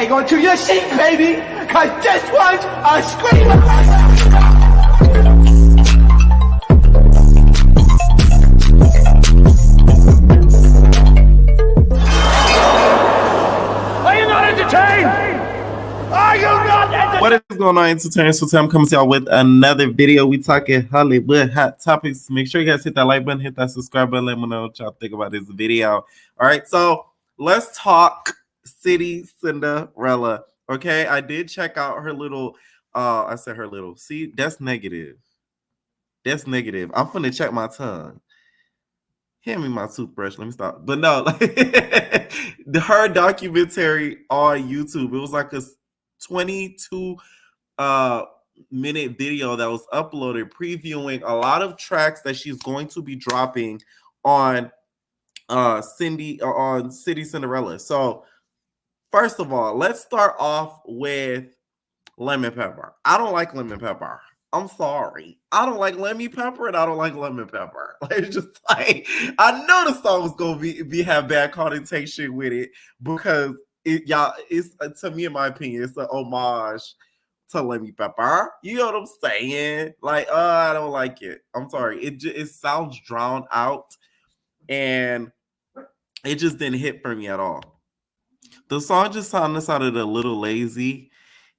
hang on to your seat, baby, because this one's a screamer. Are you not entertained? Are you not entertained? What is going on, entertainers? So I'm coming to y'all with another video. We talking Hollywood hot topics. Make sure you guys hit that like button, hit that subscribe button. Let me know what y'all think about this video. All right, so let's talk City Cinderella. Okay, I did check out her little. I said her little. See, that's negative. That's negative. I'm finna check my tongue. Hand me my toothbrush. Let me stop. But no, like her documentary on YouTube. It was like a 22 minute video that was uploaded previewing a lot of tracks that she's going to be dropping on City Cinderella. So first of all, let's start off with lemon pepper. I don't like lemon pepper. I'm sorry. I don't like lemon pepper and I don't like lemon pepper. Like, it's just like, I know the song was gonna be have bad connotation with it because it's to me, in my opinion, it's an homage to lemon pepper. You know what I'm saying? Like, I don't like it. I'm sorry. It sounds drowned out and it just didn't hit for me at all. The song just sounded a little lazy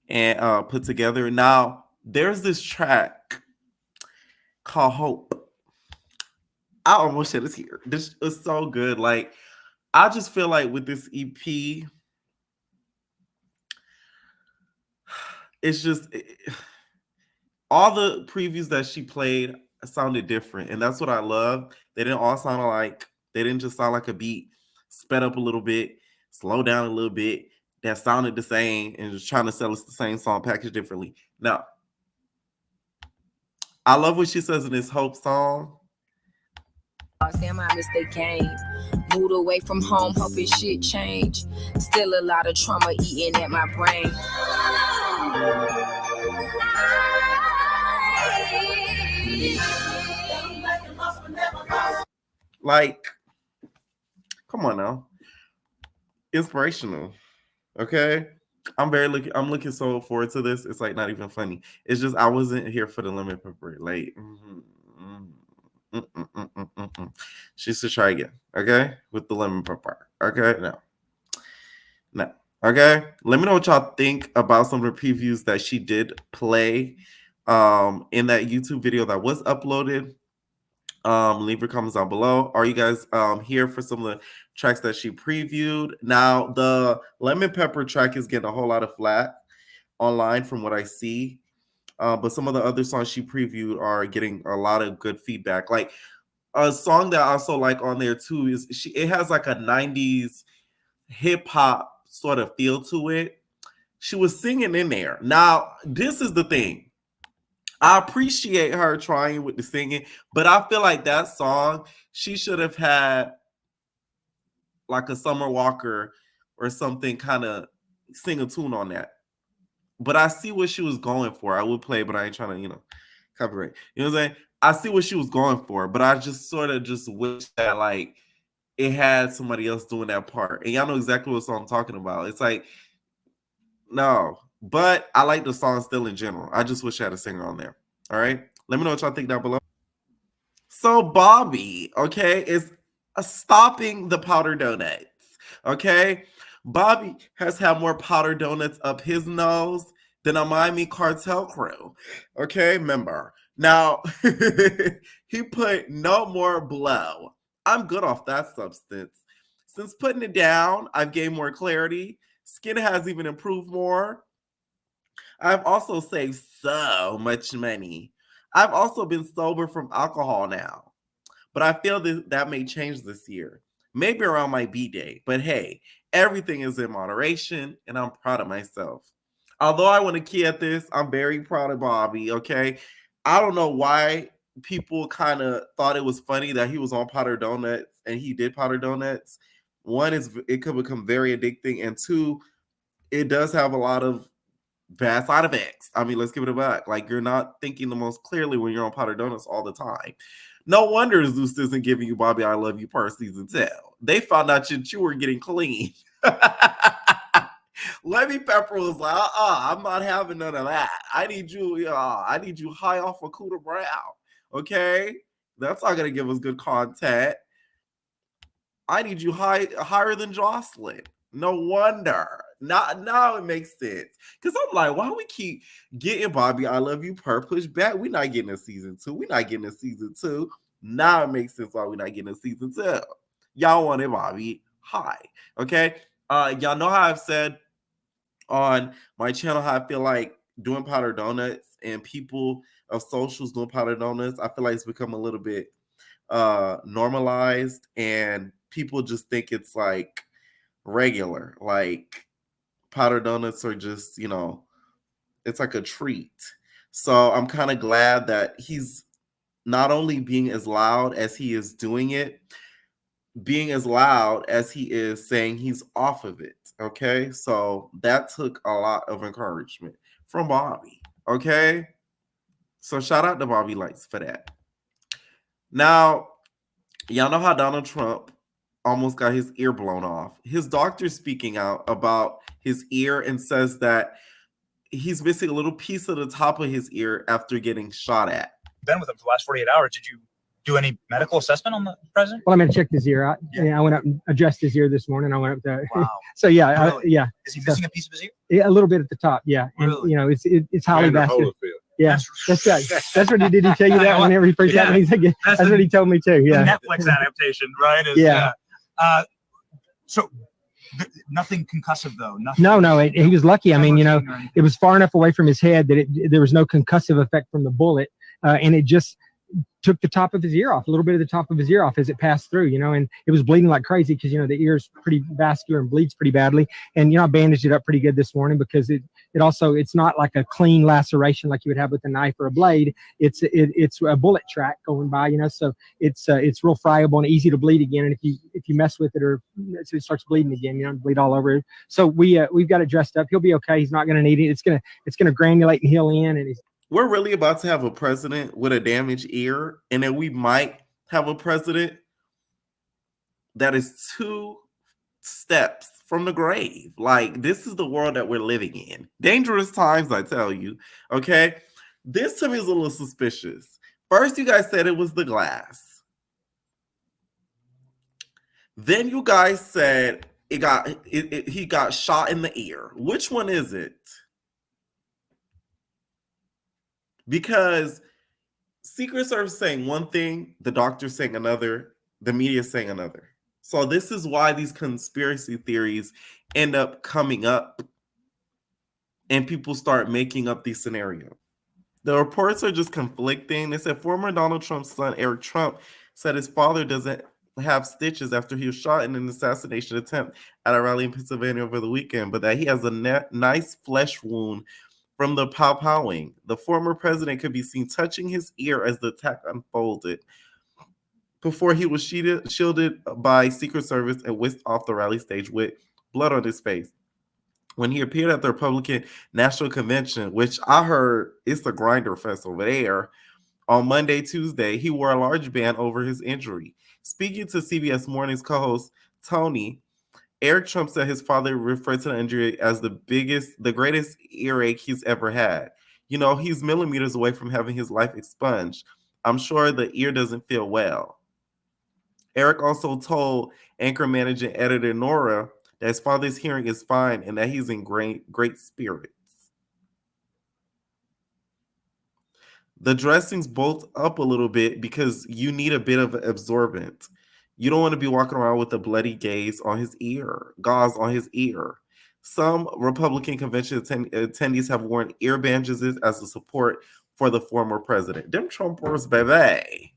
and put together. Now, there's this track called Hope. I almost shed a tear. This is so good. Like, I just feel like with this EP, it's just all the previews that she played sounded different, and that's what I love. They didn't all sound alike. They didn't just sound like a beat sped up a little bit, slow down a little bit, that sounded the same, and just trying to sell us the same song packaged differently. Now, I love what she says in this Hope song. Damn, I missed they game. Moved away from home, hoping shit change. Still a lot of trauma eating at my brain. Like, come on now. Inspirational. Okay? I'm looking so forward to this. It's like not even funny. It's just I wasn't here for the lemon pepper. Like, she should try again. Okay, with the lemon pepper. Okay, no. Okay, let me know what y'all think about some of the previews that she did play in that YouTube video that was uploaded. Leave your comments down below. Are you guys here for some of the tracks that she previewed? Now, the lemon pepper track is getting a whole lot of flack online from what I see. But some of the other songs she previewed are getting a lot of good feedback. Like a song that I also like on there too is it has like a 90s hip hop sort of feel to it. She was singing in there. Now, this is the thing. I appreciate her trying with the singing, but I feel like that song, she should have had like a Summer Walker or something kind of sing a tune on that. But I see what she was going for. I would play, but I ain't trying to, copyright. You know what I'm saying? I see what she was going for, but I just sort of just wish that like it had somebody else doing that part. And y'all know exactly what song I'm talking about. It's like, no. But I like the song still in general. I just wish I had a singer on there. All right? Let me know what y'all think down below. So Bobby, okay, is stopping the powder donuts. Okay? Bobby has had more powder donuts up his nose than a Miami cartel crew. Okay, member. Now, he put no more blow. I'm good off that substance. Since putting it down, I've gained more clarity. Skin has even improved more. I've also saved so much money. I've also been sober from alcohol now. But I feel that may change this year. Maybe around my B-day. But hey, everything is in moderation, and I'm proud of myself. Although I want to key at this, I'm very proud of Bobby, okay? I don't know why people kind of thought it was funny that he was on powder donuts and he did powder donuts. One is it could become very addicting, and two, it does have a lot of bad side effects. I mean, let's give it a back. Like, you're not thinking the most clearly when you're on powder donuts all the time. No wonder Zeus isn't giving you Bobby I Love You part season 10. They found out that you were getting clean. Lemmy Pepper was like, I'm not having none of that. I need you high off of Cooter Brown. Okay? That's not gonna give us good content. I need you higher than Jocelyn. No wonder. Now it makes sense. Because I'm like, why we keep getting Bobby I Love You per push back? We're not getting a season 2. We're not getting a season 2. Now it makes sense why we're not getting a season 2. Y'all wanted Bobby high. Okay? Y'all know how I've said on my channel how I feel like doing powder donuts and people of socials doing powder donuts, I feel like it's become a little bit normalized, and people just think it's like regular. Like powder donuts are just, it's like a treat. So I'm kind of glad that he's not only being as loud as he is doing it, being as loud as he is saying he's off of it. Okay. So that took a lot of encouragement from Bobby. Okay. So shout out to Bobby Lytes for that. Now, y'all know how Donald Trump almost got his ear blown off. His doctor's speaking out about his ear and says that he's missing a little piece of the top of his ear after getting shot at. Been with him for the last 48 hours. Did you do any medical assessment on the president? Well, I'm going to check his ear out. Yeah. I went up and adjusted his ear this morning. I went up to, Wow. so yeah, Really? yeah. Is he missing a piece of his ear? Yeah, a little bit at the top. Yeah. Really? And, it's highly vascular. Yeah. That's right. That's what he did. He tell you that whenever he first Yeah. happened. He's like, that's what he told me too. The Yeah. Netflix adaptation, right? Yeah. So nothing concussive though. Nothing. No. He was lucky. I mean, Hemorrhaging or anything. it was far enough away from his head that there was no concussive effect from the bullet. And it just took the top of his ear off, a little bit of the top of his ear off as it passed through, and it was bleeding like crazy because, the ear's pretty vascular and bleeds pretty badly. And, I bandaged it up pretty good this morning because it's not like a clean laceration like you would have with a knife or a blade. It's a bullet track going by, so it's real friable and easy to bleed again. And if you mess with it or it starts bleeding again, bleed all over it. So we've got it dressed up. He'll be okay. He's not going to need it. It's going to granulate and heal in, and We're really about to have a president with a damaged ear, and then we might have a president that is 2 steps from the grave. Like, this is the world that we're living in. Dangerous times, I tell you. Okay? This to me is a little suspicious. First, you guys said it was the glass. Then you guys said he got shot in the ear. Which one is it? Because Secret Service saying one thing, the doctor saying another, the media saying another. So this is why these conspiracy theories end up coming up and people start making up these scenarios. The reports are just conflicting. They said former Donald Trump's son, Eric Trump, said his father doesn't have stitches after he was shot in an assassination attempt at a rally in Pennsylvania over the weekend, but that he has a nice flesh wound from the pow-powing. The former president could be seen touching his ear as the attack unfolded before he was shielded by Secret Service and whisked off the rally stage with blood on his face. When he appeared at the Republican National Convention, which I heard it's the grinder fest over there, on Monday, Tuesday, he wore a large band over his injury. Speaking to CBS Morning's co-host Tony, Eric Trump said his father referred to the injury as the greatest earache he's ever had. He's millimeters away from having his life expunged. I'm sure the ear doesn't feel well. Eric also told anchor managing editor Nora that his father's hearing is fine and that he's in great spirits. The dressings bolt up a little bit because you need a bit of absorbent. You don't want to be walking around with a bloody gauze on his ear. Some Republican convention attendees have worn ear bandages as a support for the former president. Them Trumpers, baby.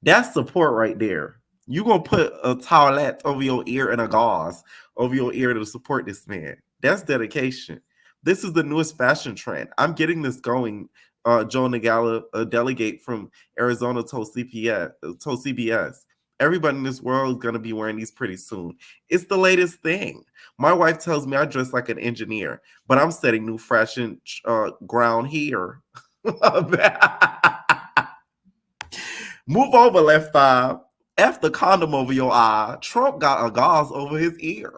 That's support right there. You're going to put a towelette over your ear and a gauze over your ear to support this man. That's dedication. This is the newest fashion trend. I'm getting this going. Joe Nagala, a delegate from Arizona, told CBS. Everybody in this world is going to be wearing these pretty soon. It's the latest thing. My wife tells me I dress like an engineer, but I'm setting new fashion ground here. Move over, left eye. F the condom over your eye. Trump got a gauze over his ear.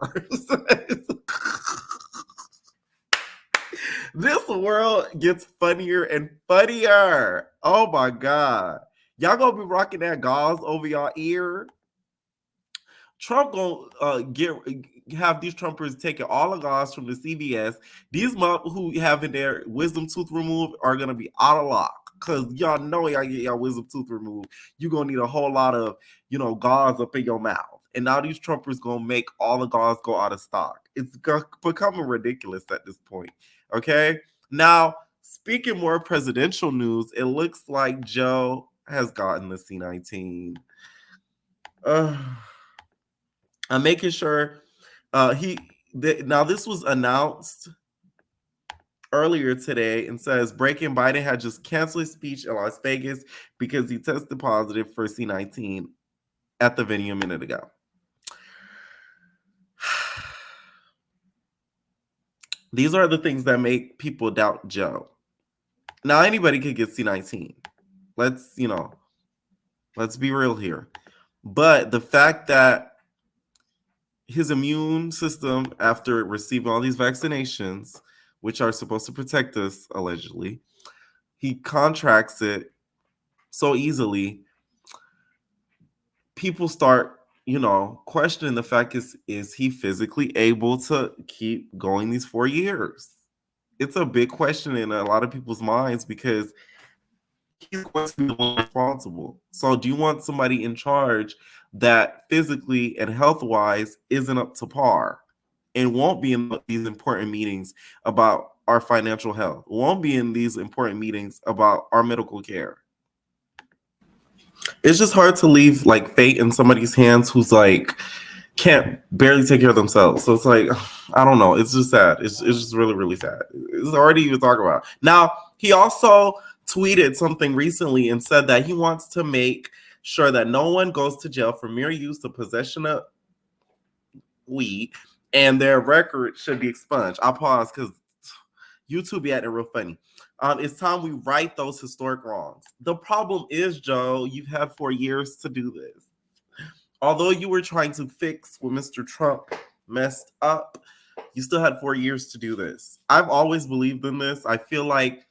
This world gets funnier and funnier. Oh my God. Y'all gonna be rocking that gauze over y'all ear? Trump gonna have these Trumpers taking all the gauze from the CVS. These who having their wisdom tooth removed are gonna be out of luck. Cause y'all know y'all get y'all wisdom tooth removed. You're gonna need a whole lot of, gauze up in your mouth. And now these Trumpers gonna make all the gauze go out of stock. It's becoming ridiculous at this point. Okay. Now, speaking more presidential news, it looks like Joe has gotten the C-19. I'm making sure now this was announced earlier today and says breaking Biden had just canceled his speech in Las Vegas because he tested positive for C-19 at the venue a minute ago. These are the things that make people doubt Joe. Now anybody could get C-19. Let's be real here. But the fact that his immune system, after receiving all these vaccinations, which are supposed to protect us, allegedly, he contracts it so easily, people start, questioning the fact is he physically able to keep going these 4 years? It's a big question in a lot of people's minds because he's going to be the one responsible. So do you want somebody in charge that physically and health-wise isn't up to par and won't be in these important meetings about our financial health, won't be in these important meetings about our medical care? It's just hard to leave fate in somebody's hands who's can't barely take care of themselves. So it's I don't know. It's just sad. It's just really, really sad. It's hard to even talk about. Now, he also tweeted something recently and said that he wants to make sure that no one goes to jail for mere use of possession of weed and their record should be expunged. I'll pause because YouTube be acting real funny. It's time we right those historic wrongs. The problem is, Joe, you've had 4 years to do this. Although you were trying to fix what Mr. Trump messed up, you still had 4 years to do this. I've always believed in this. I feel like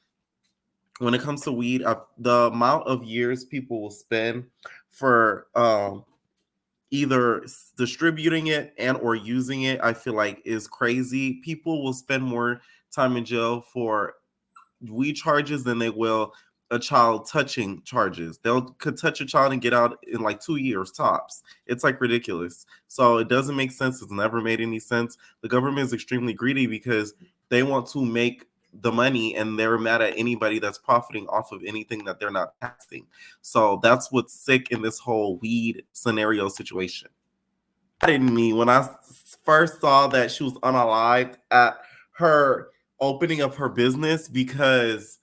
when it comes to weed, the amount of years people will spend for either distributing it and or using it, I feel like is crazy. People will spend more time in jail for weed charges than they will a child touching charges. Could touch a child and get out in 2 years tops. It's ridiculous. So it doesn't make sense. It's never made any sense. The government is extremely greedy because they want to make the money and they're mad at anybody that's profiting off of anything that they're not taxing. So that's what's sick in this whole weed scenario situation. In me when I first saw that she was unalived at her opening of her business, because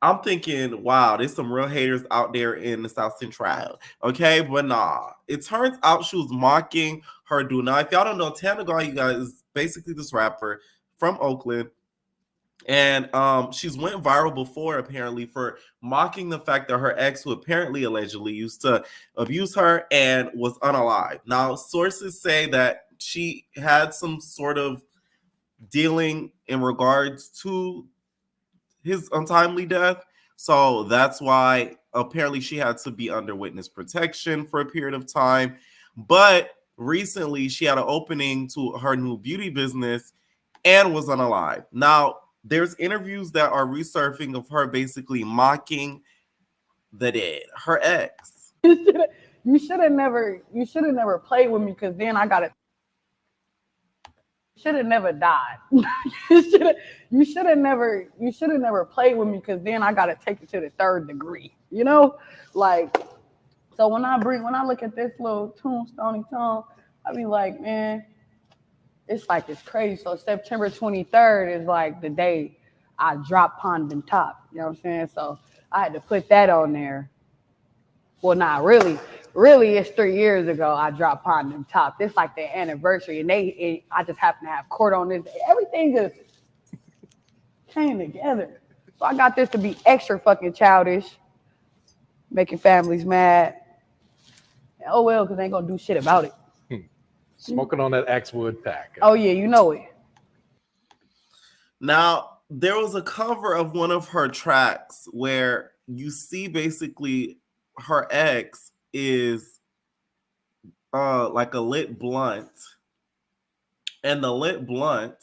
I'm thinking, wow, there's some real haters out there in the South Central. Okay, but nah. It turns out she was mocking her dude. Now, if y'all don't know, TanDaGod, you guys, is basically this rapper from Oakland. And she's went viral before, apparently, for mocking the fact that her ex, who apparently allegedly used to abuse her and was unalived. Now, sources say that she had some sort of dealing in regards to his untimely death. So that's why apparently she had to be under witness protection for a period of time. But recently she had an opening to her new beauty business and was unalived. Now, there's interviews that are resurfacing of her basically mocking the dead, her ex. You should have never played with me, because then I gotta. Should have never died. You should have never played with me, because then I gotta take it to the 3rd degree. So when I look at this little tombstone, I be like, man, it's crazy. So September 23rd is the day I dropped Pond and Top. You know what I'm saying? So I had to put that on there. Well, not really. Really, it's 3 years ago I dropped Pond and Top. It's the anniversary, and I just happen to have court on this. Everything just came together. So I got this to be extra fucking childish, making families mad. And oh well, because they ain't gonna do shit about it. Smoking on that Axewood pack. Oh yeah, you know it. Now, there was a cover of one of her tracks where you see basically her ex is like a lit blunt, and the lit blunt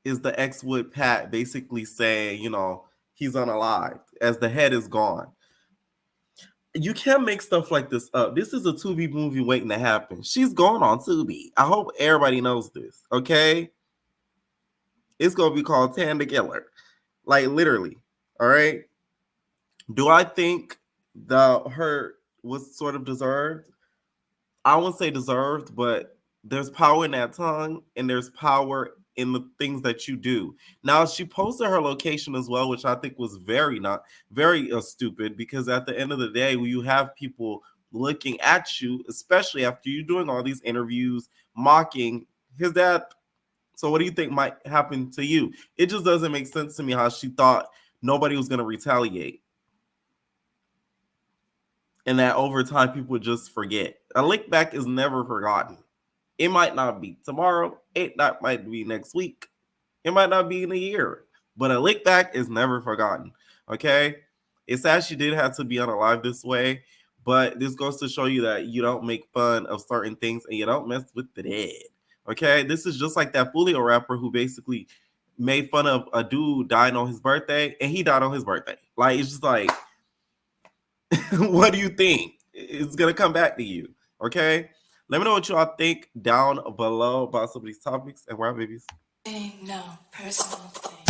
is the ex would pat basically saying, you know, he's unalived as the head is gone. You can't make stuff like this up. This is a Tubi movie waiting to happen. She's going on Tubi. I hope everybody knows this, okay? It's going to be called TanDaGod. Like, literally, all right? Do I think the hurt was sort of deserved? I wouldn't say deserved, but there's power in that tongue, and there's power in the things that you do. Now, she posted her location as well, which I think was very stupid, because at the end of the day, when you have people looking at you, especially after you doing all these interviews, mocking his dad. So what do you think might happen to you? It just doesn't make sense to me how she thought nobody was going to retaliate. And that over time, people would just forget. A lick back is never forgotten. It might not be tomorrow. It might be next week. It might not be in a year. But a lick back is never forgotten. Okay? It's sad she did have to be unalive this way. But this goes to show you that you don't make fun of certain things and you don't mess with the dead. Okay? This is just like that Fulio rapper who basically made fun of a dude dying on his birthday, and he died on his birthday. Like, it's just like, what do you think? It's going to come back to you. Okay? Let me know what y'all think down below about some of these topics. And we're out, babies. No personal thing.